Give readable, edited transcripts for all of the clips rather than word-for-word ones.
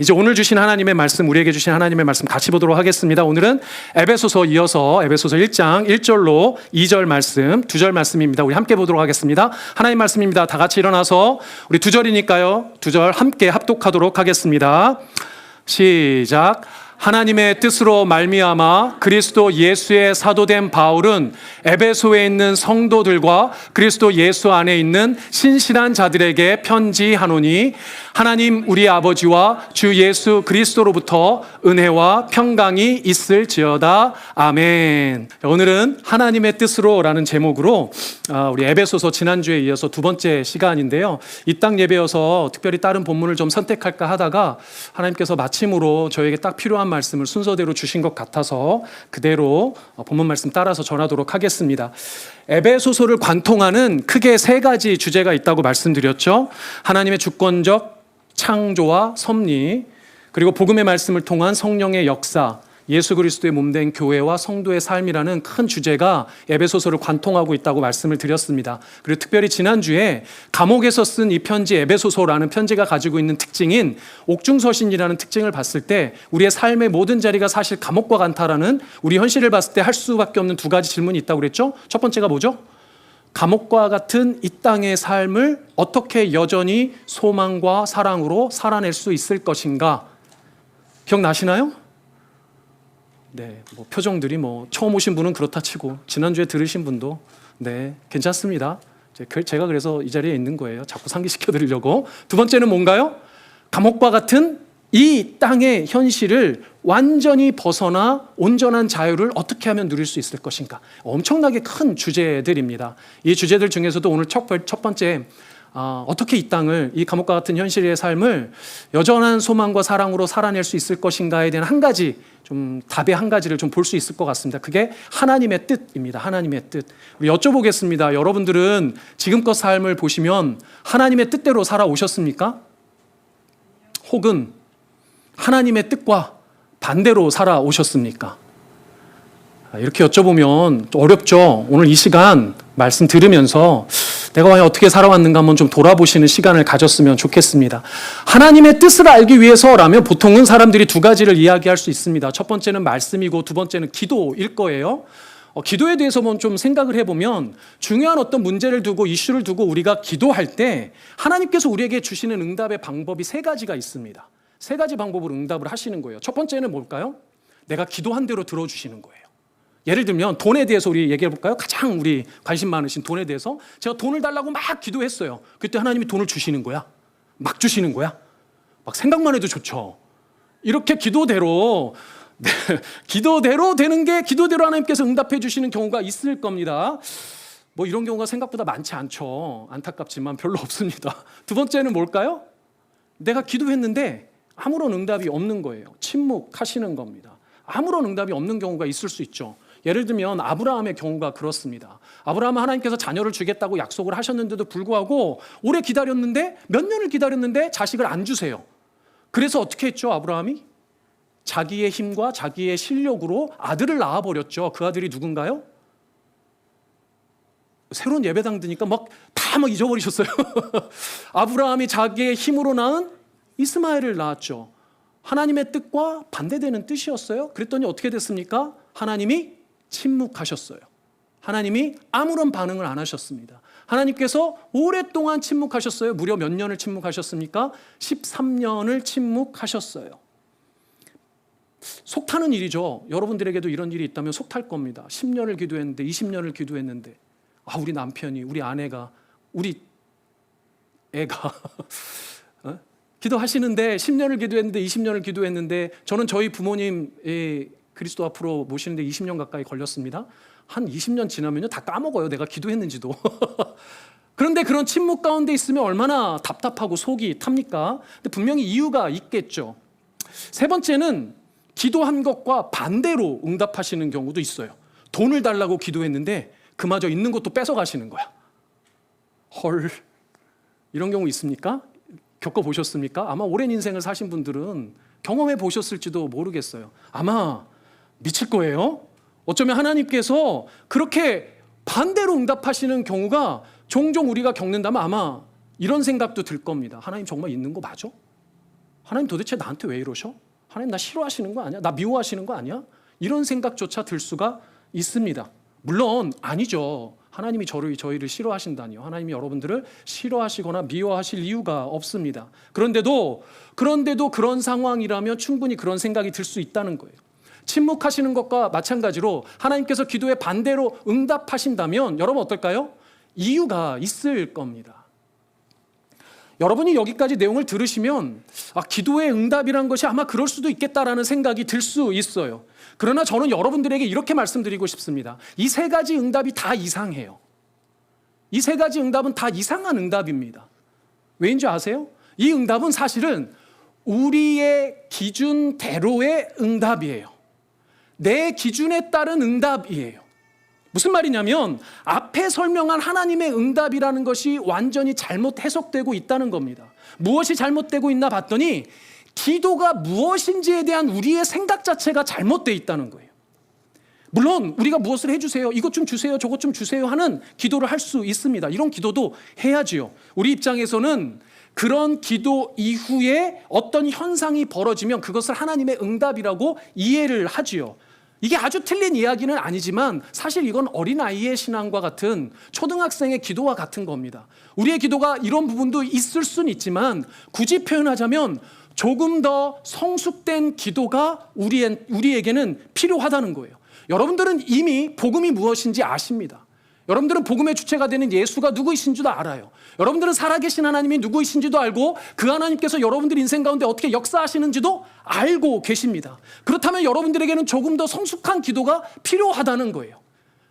이제 오늘 주신 하나님의 말씀, 우리에게 주신 하나님의 말씀 같이 보도록 하겠습니다. 오늘은 에베소서 이어서 에베소서 1장 1절로 2절 말씀, 2절 말씀입니다. 우리 함께 보도록 하겠습니다. 하나님 말씀입니다. 다 같이 일어나서 우리 2절이니까요. 2절 함께 합독하도록 하겠습니다. 시작. 하나님의 뜻으로 말미암아 그리스도 예수의 사도된 바울은 에베소에 있는 성도들과 그리스도 예수 안에 있는 신실한 자들에게 편지하노니 하나님 우리 아버지와 주 예수 그리스도로부터 은혜와 평강이 있을지어다. 아멘. 오늘은 하나님의 뜻으로라는 제목으로 우리 에베소서 지난주에 이어서 두 번째 시간인데요. 이 땅 예배여서 특별히 다른 본문을 좀 선택할까 하다가 하나님께서 마침으로 저에게 딱 필요한 말씀을 순서대로 주신 것 같아서 그대로 본문 말씀 따라서 전하도록 하겠습니다. 에베소서를 관통하는 크게 세 가지 주제가 있다고 말씀드렸죠. 하나님의 주권적 창조와 섭리, 그리고 복음의 말씀을 통한 성령의 역사, 예수 그리스도의 몸된 교회와 성도의 삶이라는 큰 주제가 에베소서를 관통하고 있다고 말씀을 드렸습니다. 그리고 특별히 지난주에 감옥에서 쓴 이 편지 에베소서라는 편지가 가지고 있는 특징인 옥중서신이라는 특징을 봤을 때 우리의 삶의 모든 자리가 사실 감옥과 같다라는 우리 현실을 봤을 때 할 수밖에 없는 두 가지 질문이 있다고 그랬죠. 첫 번째가 뭐죠? 감옥과 같은 이 땅의 삶을 어떻게 여전히 소망과 사랑으로 살아낼 수 있을 것인가? 기억나시나요? 네, 표정들이 처음 오신 분은 그렇다 치고 지난주에 들으신 분도 네, 괜찮습니다. 제가 그래서 이 자리에 있는 거예요. 자꾸 상기시켜 드리려고. 두 번째는 뭔가요? 감옥과 같은 이 땅의 현실을 완전히 벗어나 온전한 자유를 어떻게 하면 누릴 수 있을 것인가? 엄청나게 큰 주제들입니다. 이 주제들 중에서도 오늘 첫 번째 어떻게 이 땅을, 이 감옥과 같은 현실의 삶을 여전한 소망과 사랑으로 살아낼 수 있을 것인가에 대한 한 가지, 답의 한 가지를 볼 수 있을 것 같습니다. 그게 하나님의 뜻입니다. 하나님의 뜻. 우리 여쭤보겠습니다. 여러분들은 지금껏 삶을 보시면 하나님의 뜻대로 살아오셨습니까? 혹은 하나님의 뜻과 반대로 살아오셨습니까? 이렇게 여쭤보면 어렵죠. 오늘 이 시간 말씀 들으면서 내가 과연 어떻게 살아왔는가 한번 좀 돌아보시는 시간을 가졌으면 좋겠습니다. 하나님의 뜻을 알기 위해서라면 보통은 사람들이 두 가지를 이야기할 수 있습니다. 첫 번째는 말씀이고 두 번째는 기도일 거예요. 기도에 대해서 좀 생각을 해보면 중요한 어떤 문제를 두고 이슈를 두고 우리가 기도할 때 하나님께서 우리에게 주시는 응답의 방법이 세 가지가 있습니다. 세 가지 방법으로 응답을 하시는 거예요. 첫 번째는 뭘까요? 내가 기도한 대로 들어주시는 거예요. 예를 들면 돈에 대해서 우리 얘기해 볼까요? 가장 우리 관심 많으신 돈에 대해서 제가 돈을 달라고 막 기도했어요. 그때 하나님이 돈을 주시는 거야. 막 주시는 거야. 막 생각만 해도 좋죠. 이렇게 기도대로 되는 게 기도대로 하나님께서 응답해 주시는 경우가 있을 겁니다. 이런 경우가 생각보다 많지 않죠. 안타깝지만 별로 없습니다. 두 번째는 뭘까요? 내가 기도했는데 아무런 응답이 없는 거예요. 침묵하시는 겁니다. 아무런 응답이 없는 경우가 있을 수 있죠. 예를 들면 아브라함의 경우가 그렇습니다. 아브라함은 하나님께서 자녀를 주겠다고 약속을 하셨는데도 불구하고 오래 기다렸는데 몇 년을 기다렸는데 자식을 안 주세요. 그래서 어떻게 했죠? 아브라함이 자기의 힘과 자기의 실력으로 아들을 낳아버렸죠. 그 아들이 누군가요? 새로운 예배당 드니까 다 잊어버리셨어요. 아브라함이 자기의 힘으로 낳은 이스마엘을 낳았죠. 하나님의 뜻과 반대되는 뜻이었어요. 그랬더니 어떻게 됐습니까? 하나님이 침묵하셨어요. 하나님이 아무런 반응을 안 하셨습니다. 하나님께서 오랫동안 침묵하셨어요. 무려 몇 년을 침묵하셨습니까? 13년을 침묵하셨어요. 속타는 일이죠. 여러분들에게도 이런 일이 있다면 속탈 겁니다. 10년을 기도했는데 20년을 기도했는데 우리 남편이, 우리 아내가, 우리 애가 기도하시는데 10년을 기도했는데 20년을 기도했는데 저는 저희 부모님의 그리스도 앞으로 모시는데 20년 가까이 걸렸습니다. 한 20년 지나면요 다 까먹어요. 내가 기도했는지도. 그런데 그런 침묵 가운데 있으면 얼마나 답답하고 속이 탑니까? 근데 분명히 이유가 있겠죠. 세 번째는 기도한 것과 반대로 응답하시는 경우도 있어요. 돈을 달라고 기도했는데 그마저 있는 것도 뺏어가시는 거야. 헐, 이런 경우 있습니까? 겪어보셨습니까? 아마 오랜 인생을 사신 분들은 경험해 보셨을지도 모르겠어요. 아마 미칠 거예요. 어쩌면 하나님께서 그렇게 반대로 응답하시는 경우가 종종 우리가 겪는다면 아마 이런 생각도 들 겁니다. 하나님 정말 있는 거 맞아? 하나님 도대체 나한테 왜 이러셔? 하나님 나 싫어하시는 거 아니야? 나 미워하시는 거 아니야? 이런 생각조차 들 수가 있습니다. 물론 아니죠. 하나님이 저희를 싫어하신다니요. 하나님이 여러분들을 싫어하시거나 미워하실 이유가 없습니다. 그런데도 그런 상황이라면 충분히 그런 생각이 들 수 있다는 거예요. 침묵하시는 것과 마찬가지로 하나님께서 기도에 반대로 응답하신다면 여러분 어떨까요? 이유가 있을 겁니다. 여러분이 여기까지 내용을 들으시면 기도의 응답이란 것이 아마 그럴 수도 있겠다라는 생각이 들 수 있어요. 그러나 저는 여러분들에게 이렇게 말씀드리고 싶습니다. 이 세 가지 응답이 다 이상해요. 이 세 가지 응답은 다 이상한 응답입니다. 왜인지 아세요? 이 응답은 사실은 우리의 기준대로의 응답이에요. 내 기준에 따른 응답이에요. 무슨 말이냐면 앞에 설명한 하나님의 응답이라는 것이 완전히 잘못 해석되고 있다는 겁니다. 무엇이 잘못되고 있나 봤더니 기도가 무엇인지에 대한 우리의 생각 자체가 잘못되어 있다는 거예요. 물론 우리가 무엇을 해주세요, 이것 좀 주세요, 저것 좀 주세요 하는 기도를 할 수 있습니다. 이런 기도도 해야지요. 우리 입장에서는 그런 기도 이후에 어떤 현상이 벌어지면 그것을 하나님의 응답이라고 이해를 하지요. 이게 아주 틀린 이야기는 아니지만 사실 이건 어린아이의 신앙과 같은 초등학생의 기도와 같은 겁니다. 우리의 기도가 이런 부분도 있을 수는 있지만 굳이 표현하자면 조금 더 성숙된 기도가 우리에게는 필요하다는 거예요. 여러분들은 이미 복음이 무엇인지 아십니다. 여러분들은 복음의 주체가 되는 예수가 누구이신지도 알아요. 여러분들은 살아계신 하나님이 누구이신지도 알고 그 하나님께서 여러분들 인생 가운데 어떻게 역사하시는지도 알고 계십니다. 그렇다면 여러분들에게는 조금 더 성숙한 기도가 필요하다는 거예요.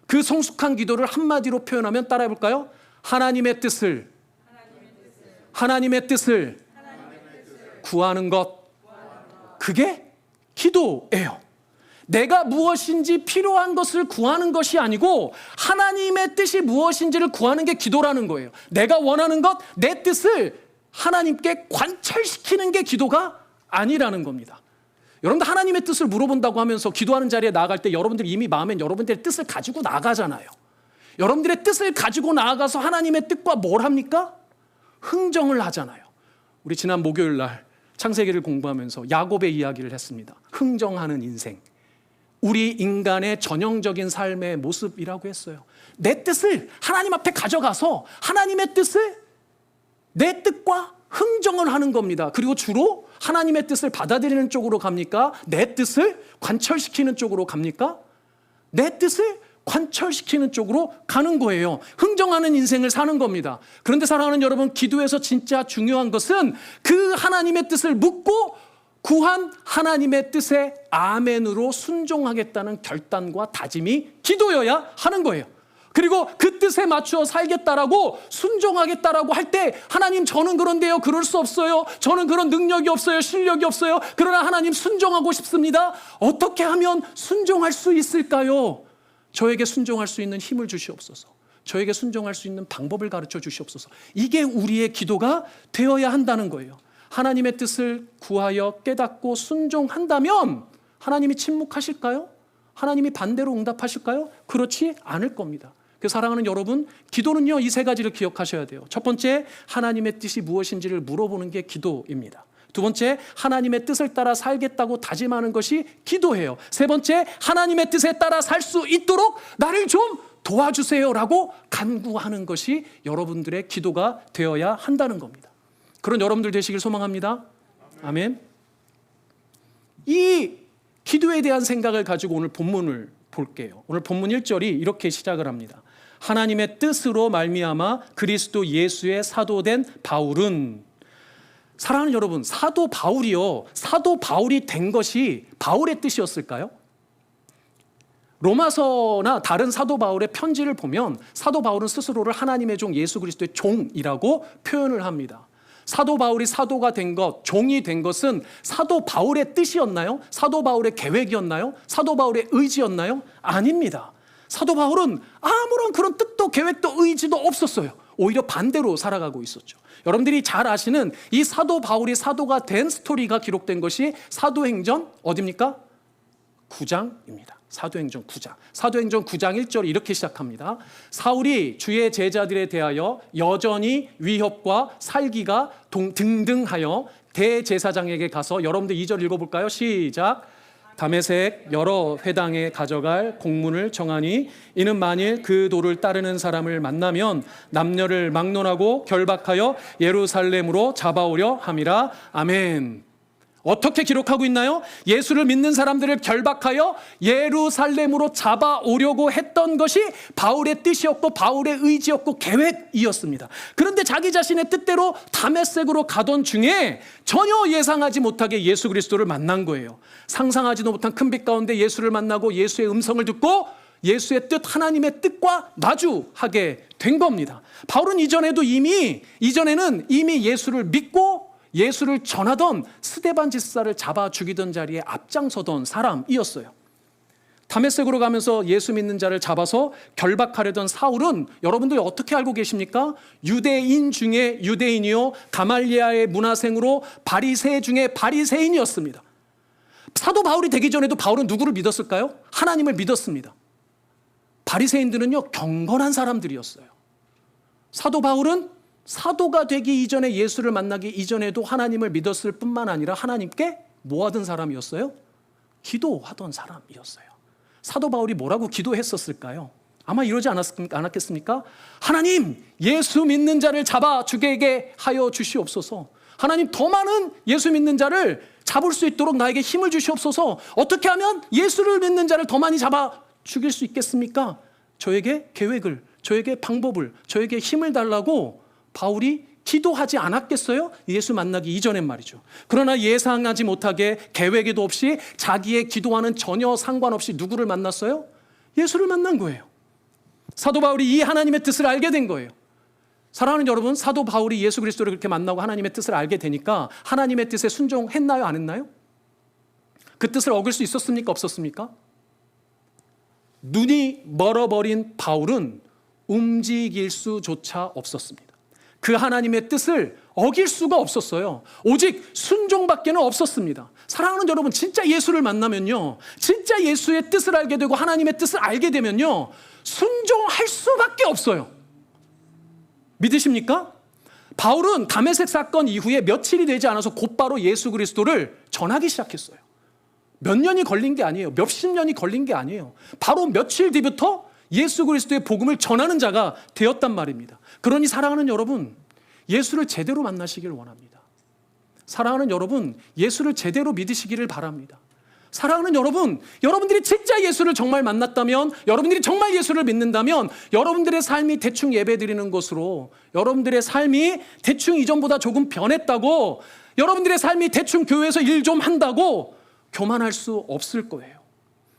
그 성숙한 기도를 한마디로 표현하면 따라해 볼까요? 하나님의 뜻을 구하는 것. 그게 기도예요. 내가 무엇인지 필요한 것을 구하는 것이 아니고 하나님의 뜻이 무엇인지를 구하는 게 기도라는 거예요. 내가 원하는 것, 내 뜻을 하나님께 관철시키는 게 기도가 아니라는 겁니다. 여러분들 하나님의 뜻을 물어본다고 하면서 기도하는 자리에 나아갈 때 여러분들 이미 마음엔 여러분들의 뜻을 가지고 나가잖아요. 여러분들의 뜻을 가지고 나아가서 하나님의 뜻과 뭘 합니까? 흥정을 하잖아요. 우리 지난 목요일 날 창세기를 공부하면서 야곱의 이야기를 했습니다. 흥정하는 인생. 우리 인간의 전형적인 삶의 모습이라고 했어요. 내 뜻을 하나님 앞에 가져가서 하나님의 뜻을 내 뜻과 흥정을 하는 겁니다. 그리고 주로 하나님의 뜻을 받아들이는 쪽으로 갑니까? 내 뜻을 관철시키는 쪽으로 갑니까? 내 뜻을 관철시키는 쪽으로 가는 거예요. 흥정하는 인생을 사는 겁니다. 그런데 사랑하는 여러분, 기도에서 진짜 중요한 것은 그 하나님의 뜻을 묻고 구한 하나님의 뜻에 아멘으로 순종하겠다는 결단과 다짐이 기도여야 하는 거예요. 그리고 그 뜻에 맞추어 살겠다라고 순종하겠다라고 할 때 하나님 저는 그런데요, 그럴 수 없어요. 저는 그런 능력이 없어요, 실력이 없어요. 그러나 하나님 순종하고 싶습니다. 어떻게 하면 순종할 수 있을까요? 저에게 순종할 수 있는 힘을 주시옵소서. 저에게 순종할 수 있는 방법을 가르쳐 주시옵소서. 이게 우리의 기도가 되어야 한다는 거예요. 하나님의 뜻을 구하여 깨닫고 순종한다면 하나님이 침묵하실까요? 하나님이 반대로 응답하실까요? 그렇지 않을 겁니다. 그래서 사랑하는 여러분, 기도는요, 이 세 가지를 기억하셔야 돼요. 첫 번째, 하나님의 뜻이 무엇인지를 물어보는 게 기도입니다. 두 번째, 하나님의 뜻을 따라 살겠다고 다짐하는 것이 기도예요. 세 번째, 하나님의 뜻에 따라 살 수 있도록 나를 좀 도와주세요라고 간구하는 것이 여러분들의 기도가 되어야 한다는 겁니다. 그런 여러분들 되시길 소망합니다. 아멘. 이 기도에 대한 생각을 가지고 오늘 본문을 볼게요. 오늘 본문 1절이 이렇게 시작을 합니다. 하나님의 뜻으로 말미암아 그리스도 예수의 사도된 바울은. 사랑하는 여러분, 사도 바울이 된 것이 바울의 뜻이었을까요? 로마서나 다른 사도 바울의 편지를 보면 사도 바울은 스스로를 하나님의 종 예수 그리스도의 종이라고 표현을 합니다. 사도 바울이 사도가 된 것, 종이 된 것은 사도 바울의 뜻이었나요? 사도 바울의 계획이었나요? 사도 바울의 의지였나요? 아닙니다. 사도 바울은 아무런 그런 뜻도 계획도 의지도 없었어요. 오히려 반대로 살아가고 있었죠. 여러분들이 잘 아시는 이 사도 바울이 사도가 된 스토리가 기록된 것이 사도행전 어디입니까? 9장입니다. 사도행전 9장. 사도행전 9장 1절이 이렇게 시작합니다. 사울이 주의 제자들에 대하여 여전히 위협과 살기가 등등하여 대제사장에게 가서, 여러분들 2절 읽어볼까요? 시작. 다메섹 여러 회당에 가져갈 공문을 정하니 이는 만일 그 도를 따르는 사람을 만나면 남녀를 막론하고 결박하여 예루살렘으로 잡아오려 함이라. 아멘. 어떻게 기록하고 있나요? 예수를 믿는 사람들을 결박하여 예루살렘으로 잡아오려고 했던 것이 바울의 뜻이었고 바울의 의지였고 계획이었습니다. 그런데 자기 자신의 뜻대로 다메섹으로 가던 중에 전혀 예상하지 못하게 예수 그리스도를 만난 거예요. 상상하지도 못한 큰 빛 가운데 예수를 만나고 예수의 음성을 듣고 예수의 뜻, 하나님의 뜻과 마주하게 된 겁니다. 바울은 이전에는 이미 예수를 믿고 예수를 전하던 스데반 집사를 잡아 죽이던 자리에 앞장서던 사람이었어요. 다메섹으로 가면서 예수 믿는 자를 잡아서 결박하려던 사울은 여러분들 어떻게 알고 계십니까? 유대인 중에 유대인이요, 가말리아의 문화생으로 바리새 중에 바리새인이었습니다. 사도 바울이 되기 전에도 바울은 누구를 믿었을까요? 하나님을 믿었습니다. 바리새인들은요, 경건한 사람들이었어요. 사도 바울은 사도가 되기 이전에, 예수를 만나기 이전에도 하나님을 믿었을 뿐만 아니라 하나님께 뭐 하던 사람이었어요? 기도하던 사람이었어요. 사도 바울이 뭐라고 기도했었을까요? 아마 이러지 않았겠습니까? 하나님, 예수 믿는 자를 잡아 죽게 하여 주시옵소서. 하나님, 더 많은 예수 믿는 자를 잡을 수 있도록 나에게 힘을 주시옵소서. 어떻게 하면 예수를 믿는 자를 더 많이 잡아 죽일 수 있겠습니까? 저에게 계획을, 저에게 방법을, 저에게 힘을 달라고 바울이 기도하지 않았겠어요? 예수 만나기 이전엔 말이죠. 그러나 예상하지 못하게 계획에도 없이 자기의 기도와는 전혀 상관없이 누구를 만났어요? 예수를 만난 거예요. 사도 바울이 이 하나님의 뜻을 알게 된 거예요. 사랑하는 여러분, 사도 바울이 예수 그리스도를 그렇게 만나고 하나님의 뜻을 알게 되니까 하나님의 뜻에 순종했나요? 안 했나요? 그 뜻을 어길 수 있었습니까? 없었습니까? 눈이 멀어버린 바울은 움직일 수조차 없었습니다. 그 하나님의 뜻을 어길 수가 없었어요. 오직 순종밖에는 없었습니다. 사랑하는 여러분, 진짜 예수를 만나면요, 진짜 예수의 뜻을 알게 되고 하나님의 뜻을 알게 되면요, 순종할 수밖에 없어요. 믿으십니까? 바울은 다메섹 사건 이후에 며칠이 되지 않아서 곧바로 예수 그리스도를 전하기 시작했어요. 몇 년이 걸린 게 아니에요. 몇십 년이 걸린 게 아니에요. 바로 며칠 뒤부터 예수 그리스도의 복음을 전하는 자가 되었단 말입니다. 그러니 사랑하는 여러분, 예수를 제대로 만나시기를 원합니다. 사랑하는 여러분, 예수를 제대로 믿으시기를 바랍니다. 사랑하는 여러분, 여러분들이 진짜 예수를 정말 만났다면, 여러분들이 정말 예수를 믿는다면, 여러분들의 삶이 대충 예배드리는 것으로, 여러분들의 삶이 대충 이전보다 조금 변했다고, 여러분들의 삶이 대충 교회에서 일 좀 한다고 교만할 수 없을 거예요.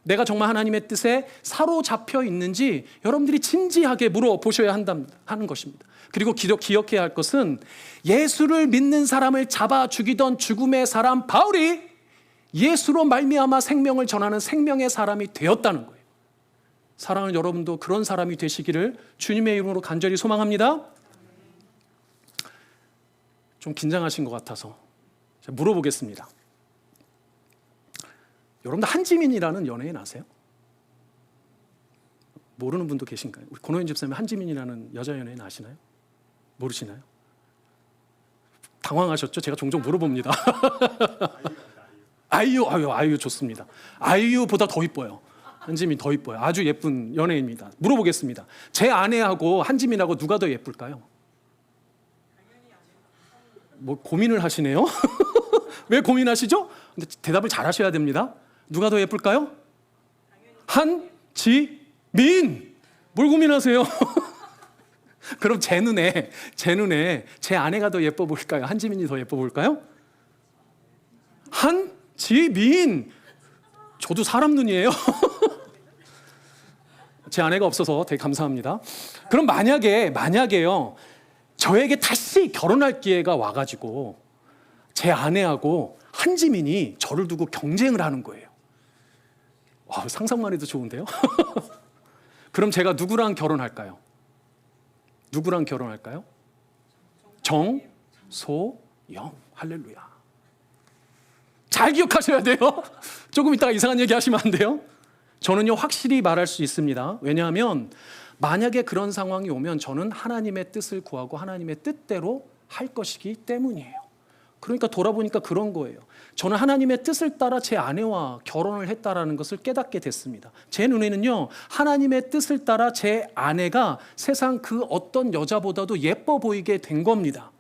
내가 정말 하나님의 뜻에 사로잡혀 있는지 여러분들이 진지하게 물어보셔야 하는 것입니다. 그리고 기억해야 할 것은 예수를 믿는 사람을 잡아 죽이던 죽음의 사람 바울이 예수로 말미암아 생명을 전하는 생명의 사람이 되었다는 거예요. 사랑하는 여러분도 그런 사람이 되시기를 주님의 이름으로 간절히 소망합니다. 좀 긴장하신 것 같아서 제가 물어보겠습니다. 여러분들 한지민이라는 연예인 아세요? 모르는 분도 계신가요? 우리 권호연 집사님 한지민이라는 여자 연예인 아시나요? 모르시나요? 당황하셨죠? 제가 종종 물어봅니다. 아이유 좋습니다. 아이유보다 더 이뻐요. 한지민 더 이뻐요. 아주 예쁜 연예인입니다. 물어보겠습니다. 제 아내하고 한지민하고 누가 더 예쁠까요? 뭐 고민을 하시네요. 왜 고민하시죠? 근데 대답을 잘 하셔야 됩니다. 누가 더 예쁠까요? 한지민. 뭘 고민하세요? 그럼 제 눈에 제 아내가 더 예뻐 보일까요? 한지민이 더 예뻐 보일까요? 한지민. 저도 사람 눈이에요. 제 아내가 없어서 되게 감사합니다. 그럼 만약에요, 저에게 다시 결혼할 기회가 와가지고 제 아내하고 한지민이 저를 두고 경쟁을 하는 거예요. 상상만 해도 좋은데요? 그럼 제가 누구랑 결혼할까요? 정소영. 할렐루야. 잘 기억하셔야 돼요. 조금 이따가 이상한 얘기 하시면 안 돼요. 저는요, 확실히 말할 수 있습니다. 왜냐하면 만약에 그런 상황이 오면 저는 하나님의 뜻을 구하고 하나님의 뜻대로 할 것이기 때문이에요. 그러니까 돌아보니까 그런 거예요. 저는 하나님의 뜻을 따라 제 아내와 결혼을 했다라는 것을 깨닫게 됐습니다. 제 눈에는요, 하나님의 뜻을 따라 제 아내가 세상 그 어떤 여자보다도 예뻐 보이게 된 겁니다.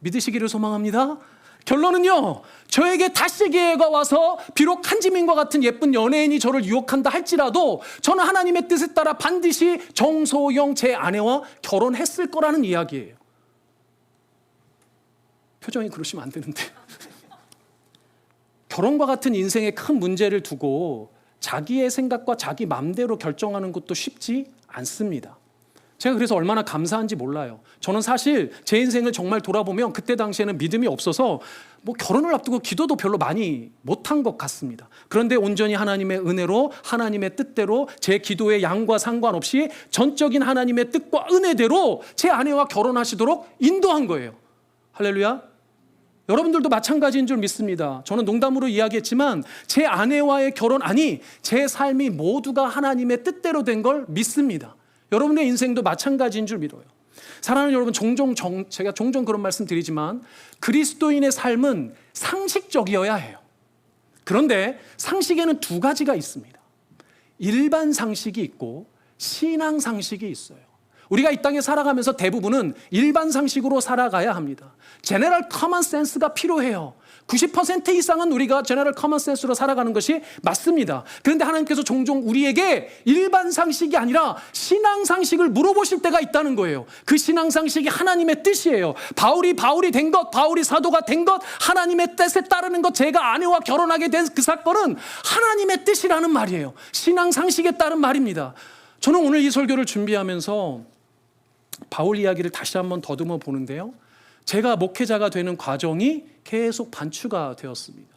믿으시기를 소망합니다. 결론은요, 저에게 다시 기회가 와서 비록 한지민과 같은 예쁜 연예인이 저를 유혹한다 할지라도 저는 하나님의 뜻에 따라 반드시 정소영 제 아내와 결혼했을 거라는 이야기예요. 표정이 그러시면 안 되는데. 결혼과 같은 인생의 큰 문제를 두고 자기의 생각과 자기 맘대로 결정하는 것도 쉽지 않습니다. 제가 그래서 얼마나 감사한지 몰라요. 저는 사실 제 인생을 정말 돌아보면 그때 당시에는 믿음이 없어서 뭐 결혼을 앞두고 기도도 별로 많이 못한 것 같습니다. 그런데 온전히 하나님의 은혜로 하나님의 뜻대로 제 기도의 양과 상관없이 전적인 하나님의 뜻과 은혜대로 제 아내와 결혼하시도록 인도한 거예요. 할렐루야. 여러분들도 마찬가지인 줄 믿습니다. 저는 농담으로 이야기했지만 제 아내와의 결혼, 아니 제 삶이 모두가 하나님의 뜻대로 된 걸 믿습니다. 여러분의 인생도 마찬가지인 줄 믿어요. 사랑하는 여러분, 제가 종종 그런 말씀 드리지만 그리스도인의 삶은 상식적이어야 해요. 그런데 상식에는 두 가지가 있습니다. 일반 상식이 있고 신앙 상식이 있어요. 우리가 이 땅에 살아가면서 대부분은 일반 상식으로 살아가야 합니다. 제너럴 커먼 센스가 필요해요. 90% 이상은 우리가 제너럴 커먼 센스로 살아가는 것이 맞습니다. 그런데 하나님께서 종종 우리에게 일반 상식이 아니라 신앙 상식을 물어보실 때가 있다는 거예요. 그 신앙 상식이 하나님의 뜻이에요. 바울이 된 것, 바울이 사도가 된 것, 하나님의 뜻에 따르는 것, 제가 아내와 결혼하게 된 그 사건은 하나님의 뜻이라는 말이에요. 신앙 상식에 따른 말입니다. 저는 오늘 이 설교를 준비하면서 바울 이야기를 다시 한번 더듬어 보는데요. 제가 목회자가 되는 과정이 계속 반추가 되었습니다.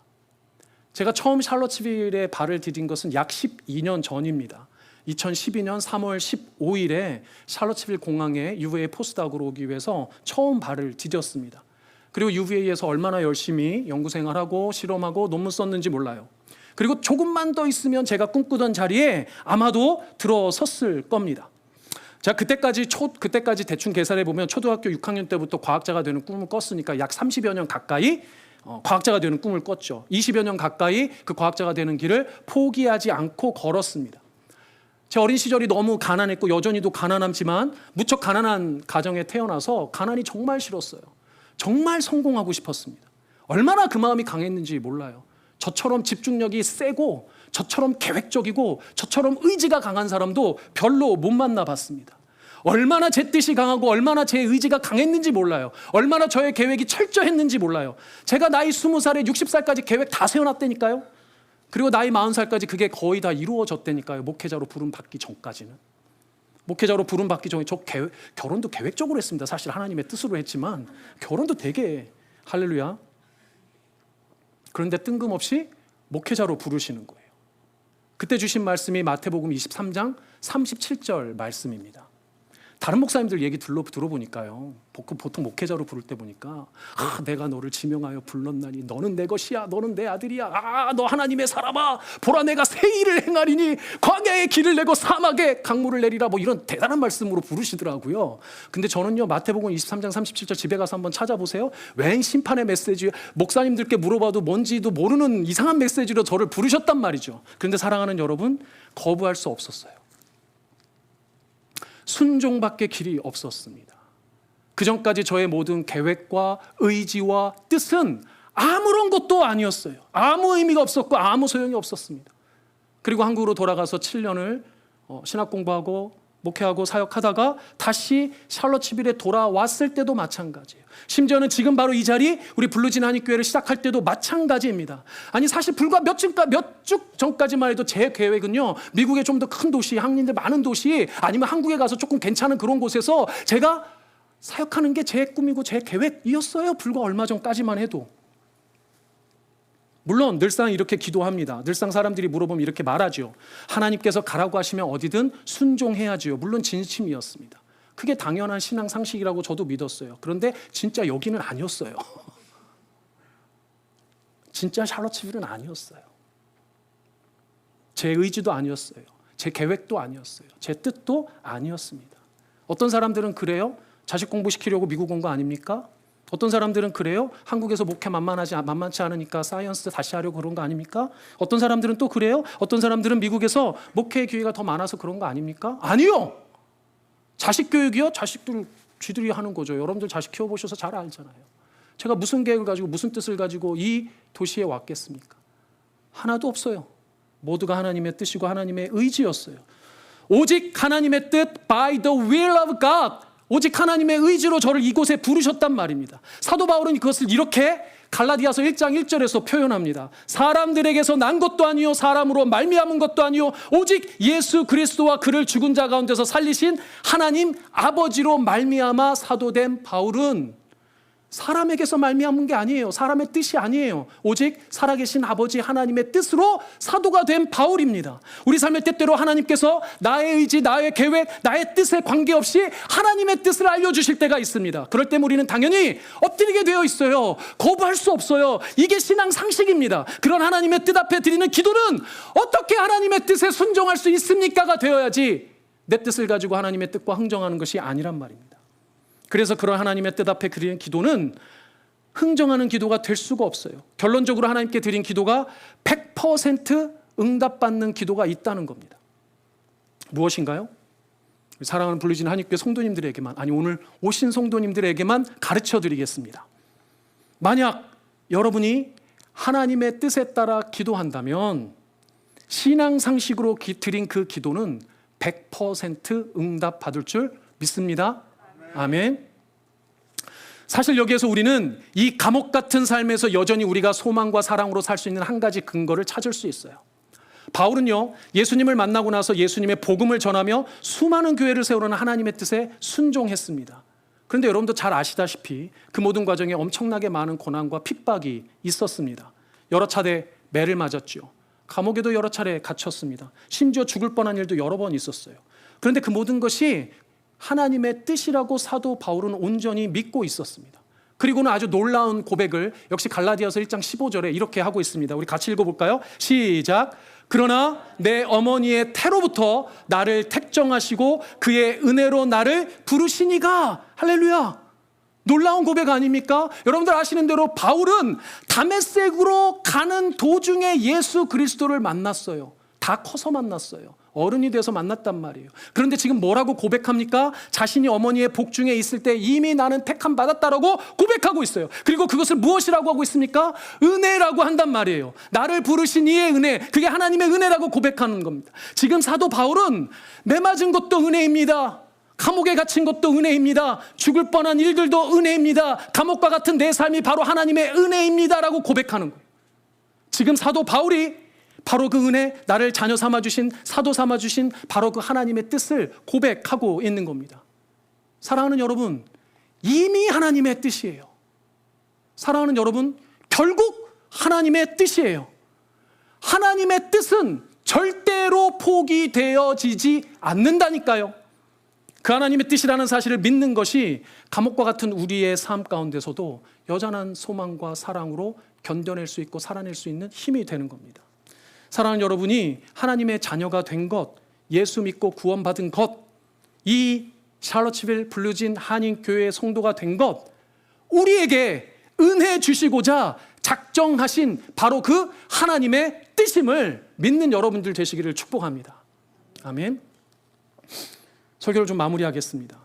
제가 처음 샬럿츠빌에 발을 디딘 것은 약 12년 전입니다. 2012년 3월 15일에 샬럿츠빌 공항에 UVA 포스닥으로 오기 위해서 처음 발을 디뎠습니다. 그리고 UVA에서 얼마나 열심히 연구생활하고 실험하고 논문 썼는지 몰라요. 그리고 조금만 더 있으면 제가 꿈꾸던 자리에 아마도 들어섰을 겁니다. 제가 그때까지 대충 계산해 보면 초등학교 6학년 때부터 과학자가 되는 꿈을 꿨으니까 약 30여 년 가까이 과학자가 되는 꿈을 꿨죠. 20여 년 가까이 그 과학자가 되는 길을 포기하지 않고 걸었습니다. 제 어린 시절이 너무 가난했고 여전히도 가난하지만 무척 가난한 가정에 태어나서 가난이 정말 싫었어요. 정말 성공하고 싶었습니다. 얼마나 그 마음이 강했는지 몰라요. 저처럼 집중력이 세고 저처럼 계획적이고 저처럼 의지가 강한 사람도 별로 못 만나봤습니다. 얼마나 제 뜻이 강하고 얼마나 제 의지가 강했는지 몰라요. 얼마나 저의 계획이 철저했는지 몰라요. 제가 나이 20살에 60살까지 계획 다 세워놨다니까요. 그리고 나이 40살까지 그게 거의 다 이루어졌다니까요. 목회자로 부름 받기 전까지는. 목회자로 부름 받기 전에 결혼도 계획적으로 했습니다. 사실 하나님의 뜻으로 했지만 결혼도 되게 할렐루야. 그런데 뜬금없이 목회자로 부르시는 거예요. 그때 주신 말씀이 마태복음 23장 37절 말씀입니다. 다른 목사님들 얘기 들어보니까요. 보통 목회자로 부를 때 보니까 내가 너를 지명하여 불렀나니 너는 내 것이야. 너는 내 아들이야. 너 하나님의 사람아. 보라 내가 새 일을 행하리니 광야에 길을 내고 사막에 강물을 내리라. 뭐 이런 대단한 말씀으로 부르시더라고요. 근데 저는요. 마태복음 23장 37절 집에 가서 한번 찾아보세요. 웬 심판의 메시지, 목사님들께 물어봐도 뭔지도 모르는 이상한 메시지로 저를 부르셨단 말이죠. 그런데 사랑하는 여러분, 거부할 수 없었어요. 순종밖에 길이 없었습니다. 그 전까지 저의 모든 계획과 의지와 뜻은 아무런 것도 아니었어요. 아무 의미가 없었고 아무 소용이 없었습니다. 그리고 한국으로 돌아가서 7년을 신학 공부하고 목회하고 사역하다가 다시 샬럿츠빌에 돌아왔을 때도 마찬가지예요. 심지어는 지금 바로 이 자리 우리 블루진 한인교회를 시작할 때도 마찬가지입니다. 아니 사실 불과 몇 주 전까지만 해도 제 계획은요, 미국의 좀 더 큰 도시, 한인들 많은 도시 아니면 한국에 가서 조금 괜찮은 그런 곳에서 제가 사역하는 게 제 꿈이고 제 계획이었어요. 불과 얼마 전까지만 해도. 물론 늘상 이렇게 기도합니다. 늘상 사람들이 물어보면 이렇게 말하죠. 하나님께서 가라고 하시면 어디든 순종해야지요. 물론 진심이었습니다. 그게 당연한 신앙 상식이라고 저도 믿었어요. 그런데 진짜 여기는 아니었어요. 진짜 샬롯츠빌은 아니었어요. 제 의지도 아니었어요. 제 계획도 아니었어요. 제 뜻도 아니었습니다. 어떤 사람들은 그래요? 자식 공부시키려고 미국 온 거 아닙니까? 어떤 사람들은 그래요? 한국에서 목회 만만치 않으니까 사이언스 다시 하려고 그런 거 아닙니까? 어떤 사람들은 또 그래요? 어떤 사람들은 미국에서 목회 기회가 더 많아서 그런 거 아닙니까? 아니요! 자식 교육이요? 자식들 쥐들이 하는 거죠. 여러분들 자식 키워보셔서 잘 알잖아요. 제가 무슨 계획을 가지고 무슨 뜻을 가지고 이 도시에 왔겠습니까? 하나도 없어요. 모두가 하나님의 뜻이고 하나님의 의지였어요. 오직 하나님의 뜻, by the will of God. 오직 하나님의 의지로 저를 이곳에 부르셨단 말입니다. 사도 바울은 그것을 이렇게 갈라디아서 1장 1절에서 표현합니다. 사람들에게서 난 것도 아니요 사람으로 말미암은 것도 아니요 오직 예수 그리스도와 그를 죽은 자 가운데서 살리신 하나님 아버지로 말미암아 사도된 바울은 사람에게서 말미암은 게 아니에요. 사람의 뜻이 아니에요. 오직 살아계신 아버지 하나님의 뜻으로 사도가 된 바울입니다. 우리 삶의 때때로 하나님께서 나의 의지, 나의 계획, 나의 뜻에 관계없이 하나님의 뜻을 알려주실 때가 있습니다. 그럴 때 우리는 당연히 엎드리게 되어 있어요. 거부할 수 없어요. 이게 신앙 상식입니다. 그런 하나님의 뜻 앞에 드리는 기도는 어떻게 하나님의 뜻에 순종할 수 있습니까가 되어야지 내 뜻을 가지고 하나님의 뜻과 흥정하는 것이 아니란 말입니다. 그래서 그런 하나님의 뜻 앞에 드리는 기도는 흥정하는 기도가 될 수가 없어요. 결론적으로 하나님께 드린 기도가 100% 응답받는 기도가 있다는 겁니다. 무엇인가요? 사랑하는 불리진 한인교회 성도님들에게만, 아니 오늘 오신 성도님들에게만 가르쳐 드리겠습니다. 만약 여러분이 하나님의 뜻에 따라 기도한다면 신앙 상식으로 드린 그 기도는 100% 응답받을 줄 믿습니다. 아멘. 사실 여기에서 우리는 이 감옥 같은 삶에서 여전히 우리가 소망과 사랑으로 살 수 있는 한 가지 근거를 찾을 수 있어요. 바울은요, 예수님을 만나고 나서 예수님의 복음을 전하며 수많은 교회를 세우려는 하나님의 뜻에 순종했습니다. 그런데 여러분도 잘 아시다시피 그 모든 과정에 엄청나게 많은 고난과 핍박이 있었습니다. 여러 차례 매를 맞았죠. 감옥에도 여러 차례 갇혔습니다. 심지어 죽을 뻔한 일도 여러 번 있었어요. 그런데 그 모든 것이 하나님의 뜻이라고 사도 바울은 온전히 믿고 있었습니다. 그리고는 아주 놀라운 고백을 역시 갈라디아서 1장 15절에 이렇게 하고 있습니다. 우리 같이 읽어볼까요? 시작. 그러나 내 어머니의 태로부터 나를 택정하시고 그의 은혜로 나를 부르시니가. 할렐루야. 놀라운 고백 아닙니까? 여러분들 아시는 대로 바울은 다메섹으로 가는 도중에 예수 그리스도를 만났어요. 다 커서 만났어요. 어른이 돼서 만났단 말이에요. 그런데 지금 뭐라고 고백합니까? 자신이 어머니의 복중에 있을 때 이미 나는 택함 받았다라고 고백하고 있어요. 그리고 그것을 무엇이라고 하고 있습니까? 은혜라고 한단 말이에요. 나를 부르신 이의 은혜, 그게 하나님의 은혜라고 고백하는 겁니다. 지금 사도 바울은 매 맞은 것도 은혜입니다. 감옥에 갇힌 것도 은혜입니다. 죽을 뻔한 일들도 은혜입니다. 감옥과 같은 내 삶이 바로 하나님의 은혜입니다라고 고백하는 거예요. 지금 사도 바울이 바로 그 은혜, 나를 자녀 삼아주신, 사도 삼아주신 바로 그 하나님의 뜻을 고백하고 있는 겁니다. 사랑하는 여러분, 이미 하나님의 뜻이에요. 사랑하는 여러분, 결국 하나님의 뜻이에요. 하나님의 뜻은 절대로 포기되어지지 않는다니까요. 그 하나님의 뜻이라는 사실을 믿는 것이 감옥과 같은 우리의 삶 가운데서도 여전한 소망과 사랑으로 견뎌낼 수 있고 살아낼 수 있는 힘이 되는 겁니다. 사랑하는 여러분이 하나님의 자녀가 된 것, 예수 믿고 구원받은 것, 이 샬롯츠빌 블루진 한인교회의 성도가 된 것, 우리에게 은혜 주시고자 작정하신 바로 그 하나님의 뜻임을 믿는 여러분들 되시기를 축복합니다. 아멘. 설교를 좀 마무리하겠습니다.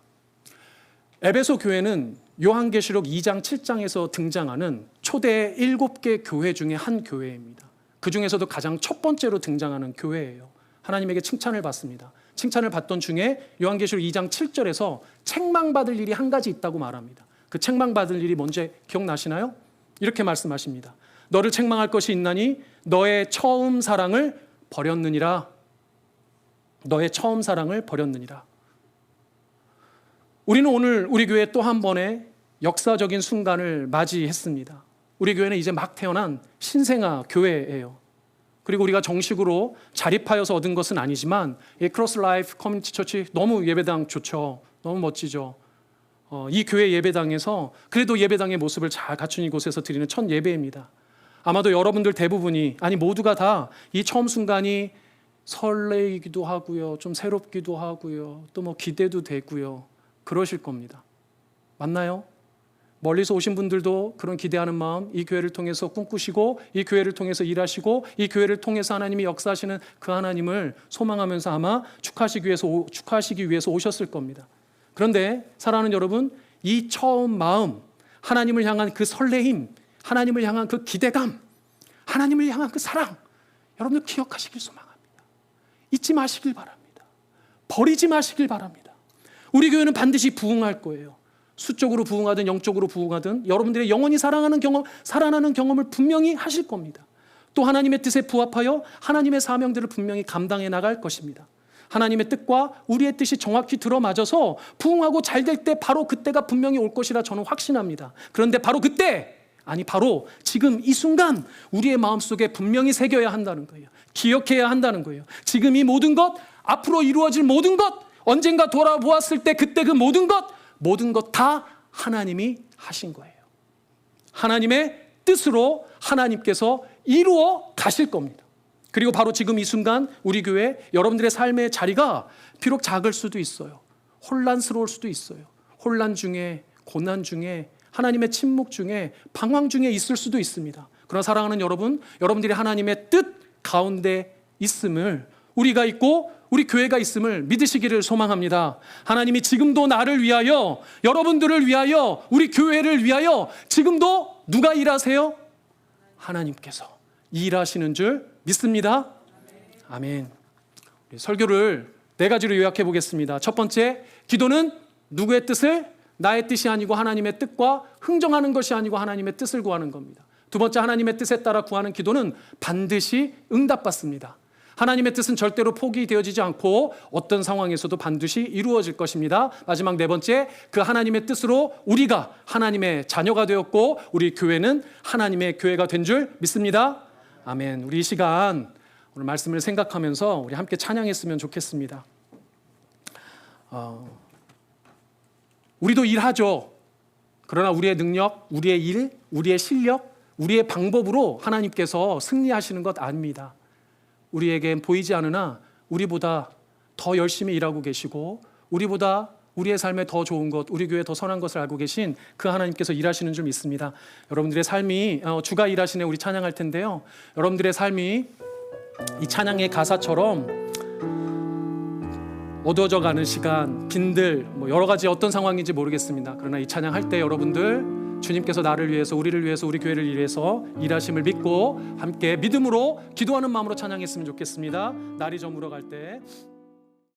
에베소 교회는 요한계시록 2장 7장에서 등장하는 초대 7개 교회 중에 한 교회입니다. 그 중에서도 가장 첫 번째로 등장하는 교회예요. 하나님에게 칭찬을 받습니다. 칭찬을 받던 중에 요한계시록 2장 7절에서 책망받을 일이 한 가지 있다고 말합니다. 그 책망받을 일이 뭔지 기억나시나요? 이렇게 말씀하십니다. 너를 책망할 것이 있나니 너의 처음 사랑을 버렸느니라. 너의 처음 사랑을 버렸느니라. 우리는 오늘 우리 교회 또 한 번의 역사적인 순간을 맞이했습니다. 우리 교회는 이제 막 태어난 신생아 교회예요. 그리고 우리가 정식으로 자립하여서 얻은 것은 아니지만 이 크로스 라이프 커뮤니티 처치 너무 예배당 좋죠. 너무 멋지죠. 이 교회 예배당에서 그래도 예배당의 모습을 잘 갖춘 이곳에서 드리는 첫 예배입니다. 아마도 여러분들 대부분이, 아니 모두가 다 이 처음 순간이 설레이기도 하고요, 좀 새롭기도 하고요, 또 뭐 기대도 되고요, 그러실 겁니다. 맞나요? 멀리서 오신 분들도 그런 기대하는 마음, 이 교회를 통해서 꿈꾸시고, 이 교회를 통해서 일하시고, 이 교회를 통해서 하나님이 역사하시는 그 하나님을 소망하면서 아마 축하하시기 위해서 오셨을 겁니다. 그런데 사랑하는 여러분, 이 처음 마음, 하나님을 향한 그 설레임, 하나님을 향한 그 기대감, 하나님을 향한 그 사랑, 여러분들 기억하시길 소망합니다. 잊지 마시길 바랍니다. 버리지 마시길 바랍니다. 우리 교회는 반드시 부흥할 거예요. 수적으로 부흥하든 영적으로 부흥하든 여러분들의 영원히 살아나는 경험을 분명히 하실 겁니다. 또 하나님의 뜻에 부합하여 하나님의 사명들을 분명히 감당해 나갈 것입니다. 하나님의 뜻과 우리의 뜻이 정확히 들어맞아서 부흥하고 잘 될 때 바로 그때가 분명히 올 것이라 저는 확신합니다. 그런데 바로 그때, 아니 바로 지금 이 순간 우리의 마음속에 분명히 새겨야 한다는 거예요. 기억해야 한다는 거예요. 지금 이 모든 것, 앞으로 이루어질 모든 것, 언젠가 돌아보았을 때 그때 그 모든 것 다 하나님이 하신 거예요. 하나님의 뜻으로 하나님께서 이루어 가실 겁니다. 그리고 바로 지금 이 순간 우리 교회 여러분들의 삶의 자리가 비록 작을 수도 있어요. 혼란스러울 수도 있어요. 혼란 중에, 고난 중에, 하나님의 침묵 중에, 방황 중에 있을 수도 있습니다. 그러나 사랑하는 여러분, 여러분들이 하나님의 뜻 가운데 있음을, 우리가 있고 우리 교회가 있음을 믿으시기를 소망합니다. 하나님이 지금도 나를 위하여, 여러분들을 위하여, 우리 교회를 위하여 지금도 누가 일하세요? 하나님께서 일하시는 줄 믿습니다. 아멘. 설교를 4가지로 요약해 보겠습니다. 첫 번째, 기도는 누구의 뜻을? 나의 뜻이 아니고 하나님의 뜻과 흥정하는 것이 아니고 하나님의 뜻을 구하는 겁니다. 두 번째, 하나님의 뜻에 따라 구하는 기도는 반드시 응답받습니다. 하나님의 뜻은 절대로 포기되어지지 않고 어떤 상황에서도 반드시 이루어질 것입니다. 마지막 4번째, 그 하나님의 뜻으로 우리가 하나님의 자녀가 되었고 우리 교회는 하나님의 교회가 된 줄 믿습니다. 아멘. 우리 이 시간 오늘 말씀을 생각하면서 우리 함께 찬양했으면 좋겠습니다. 우리도 일하죠. 그러나 우리의 능력, 우리의 일, 우리의 실력, 우리의 방법으로 하나님께서 승리하시는 것 아닙니다. 우리에겐 보이지 않으나 우리보다 더 열심히 일하고 계시고 우리보다 우리의 삶에 더 좋은 것, 우리 교회에 더 선한 것을 알고 계신 그 하나님께서 일하시는 줄 믿습니다. 여러분들의 삶이 주가 일하시네 우리 찬양할 텐데요. 여러분들의 삶이 이 찬양의 가사처럼 어두워져 가는 시간, 빈들, 여러 가지 어떤 상황인지 모르겠습니다. 그러나 이 찬양할 때 여러분들 주님께서 나를 위해서, 우리를 위해서, 우리 교회를 위해서 일하심을 믿고 함께 믿음으로 기도하는 마음으로 찬양했으면 좋겠습니다. 날이 저물어 갈 때